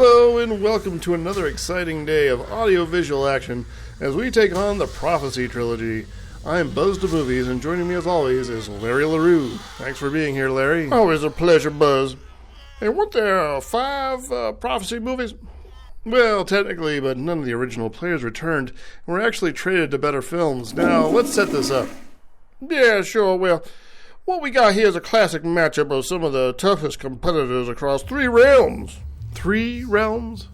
Hello and welcome to another exciting day of audio-visual action as we take on the Prophecy Trilogy. I am Buzz D'Muvees and joining me as always is Larry Larue. Thanks for being here, Larry. Always a pleasure, Buzz. Hey, weren't there 5 Prophecy movies? Well, technically, but none of the original players returned and were actually traded to better films. Now, let's set this up. Yeah, sure. Well, what we got here is a classic matchup of some of the toughest competitors across 3 realms. 3 realms?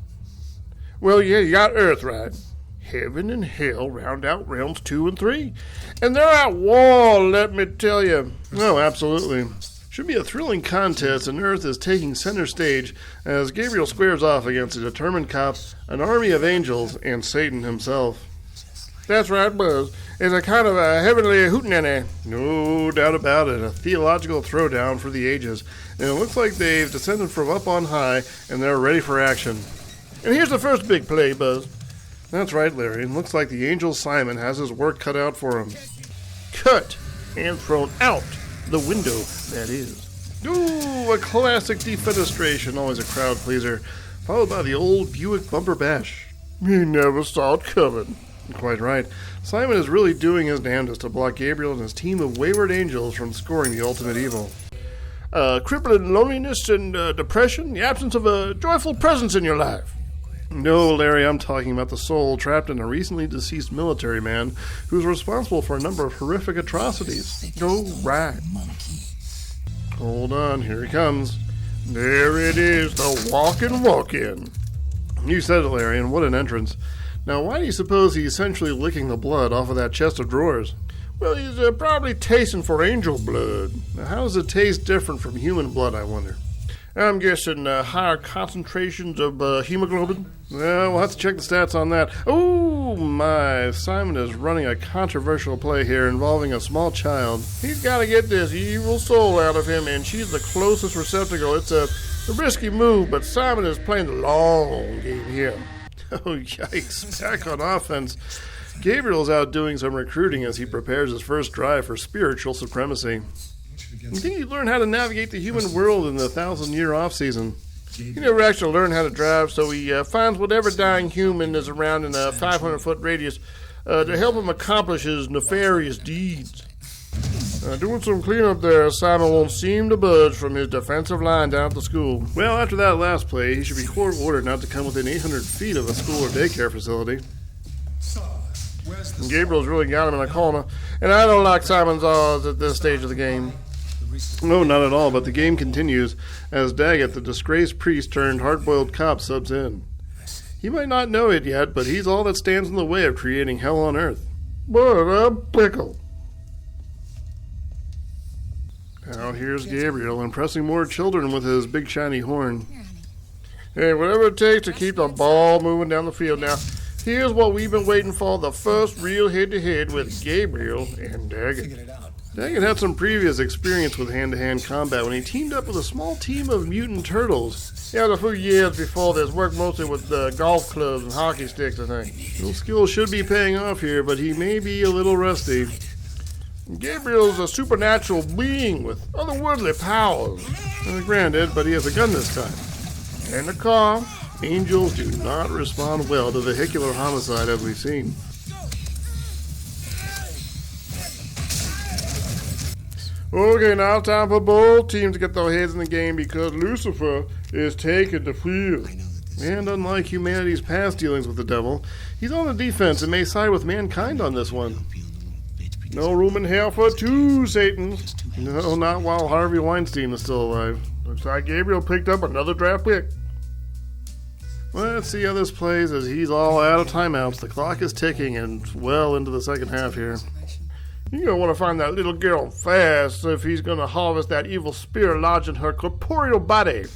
Well, yeah, you got Earth, right? Heaven and Hell round out realms 2 and 3. And they're at war, let me tell you. Oh, absolutely. Should be a thrilling contest, and Earth is taking center stage as Gabriel squares off against a determined cop, an army of angels, and Satan himself. That's right, Buzz. It's a kind of a heavenly hootenanny. No doubt about it. A theological throwdown for the ages. And it looks like they've descended from up on high, and they're ready for action. And here's the first big play, Buzz. That's right, Larry. It looks like the angel Simon has his work cut out for him. Cut and thrown out the window, that is. Ooh, a classic defenestration, always a crowd pleaser, followed by the old Buick bumper bash. He never saw it coming. Quite right. Simon is really doing his damnedest to block Gabriel and his team of wayward angels from scoring the ultimate evil. Crippling loneliness and depression, the absence of a joyful presence in your life. No, Larry, I'm talking about the soul trapped in a recently deceased military man who's responsible for a number of horrific atrocities. Oh, right. Hold on, here he comes. There it is, the walk-in. You said it, Larry, and what an entrance. Now, why do you suppose he's essentially licking the blood off of that chest of drawers? Well, he's probably tasting for angel blood. Now, how does it taste different from human blood, I wonder? I'm guessing higher concentrations of hemoglobin. Well, we'll have to check the stats on that. Oh, my. Simon is running a controversial play here involving a small child. He's got to get this evil soul out of him, and she's the closest receptacle. It's a risky move, but Simon is playing the long game here. Oh, yikes. Back on offense. Gabriel's out doing some recruiting as he prepares his first drive for spiritual supremacy. You think he'd learn how to navigate the human world in the 1,000-year off-season? He never actually learned how to drive, so he finds whatever dying human is around in a 500-foot radius to help him accomplish his nefarious deeds. Doing some cleanup there, Simon won't seem to budge from his defensive line down at the school. Well, after that last play, he should be court ordered not to come within 800 feet of a school or daycare facility. And Gabriel's really got him in a corner, and I don't like Simon's odds at this stage of the game. No, not at all, but the game continues as Dagget, the disgraced priest turned hard-boiled cop, subs in. He might not know it yet, but he's all that stands in the way of creating hell on earth. What a pickle. Now here's Gabriel impressing more children with his big shiny horn. Hey, whatever it takes to keep the ball moving down the field. Now, here's what we've been waiting for, the first real head-to-head with Gabriel and Dagget. Dagget had some previous experience with hand-to-hand combat when he teamed up with a small team of mutant turtles. Yeah, a few years before this, worked mostly with golf clubs and hockey sticks, I think. Those skills should be paying off here, but he may be a little rusty. Gabriel's a supernatural being with otherworldly powers. Granted, but he has a gun this time. And a car. Angels do not respond well to vehicular homicide, as we've seen. Okay, now time for both teams to get their heads in the game because Lucifer is taking the field. And unlike humanity's past dealings with the devil, he's on the defense and may side with mankind on this one. No room in hell for 2 Satans. No, not while Harvey Weinstein is still alive. Looks like Gabriel picked up another draft pick. Let's see how this plays as he's all out of timeouts. The clock is ticking and well into the second half here. You're going to want to find that little girl fast if he's going to harvest that evil spirit lodged in her corporeal body.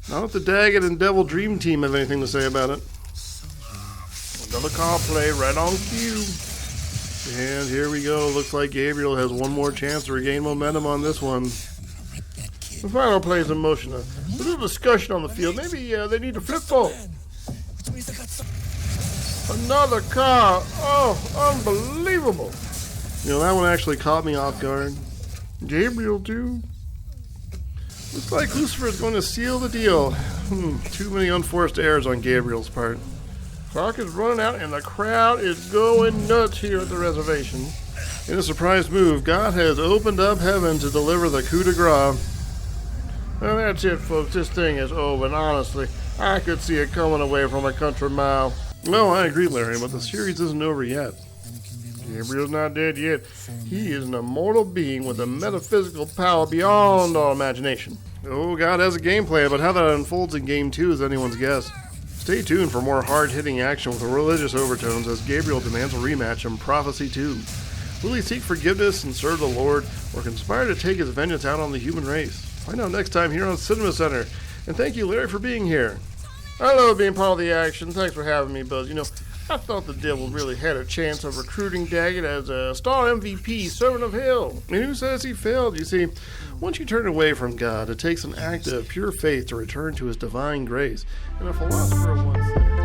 Not if the Dagget and Devil Dream Team have anything to say about it. Another car play right on cue. And here we go. Looks like Gabriel has one more chance to regain momentum on this one. The final play is in motion. A little discussion on the field. Maybe they need to flip flop. Another car. Oh, unbelievable. You know, that one actually caught me off guard. Gabriel, too. Looks like Lucifer is going to seal the deal. Too many unforced errors on Gabriel's part. Clock is running out and the crowd is going nuts here at the reservation. In a surprise move, God has opened up heaven to deliver the coup de grace. Well, that's it, folks. This thing is over, and honestly, I could see it coming away from a country mile. Well, I agree, Larry, but the series isn't over yet. Gabriel's not dead yet. He is an immortal being with a metaphysical power beyond our imagination. Oh, God has a game plan, but how that unfolds in Game 2 is anyone's guess. Stay tuned for more hard-hitting action with religious overtones as Gabriel demands a rematch in Prophecy 2. Will he seek forgiveness and serve the Lord, or conspire to take his vengeance out on the human race? Find out next time here on Cinema Center. And thank you, Larry, for being here. I love being part of the action. Thanks for having me, Buzz. You know, I thought the devil really had a chance of recruiting Dagget as a star MVP, servant of hell. And who says he failed? You see, once you turn away from God, it takes an act of pure faith to return to his divine grace. And a philosopher once said...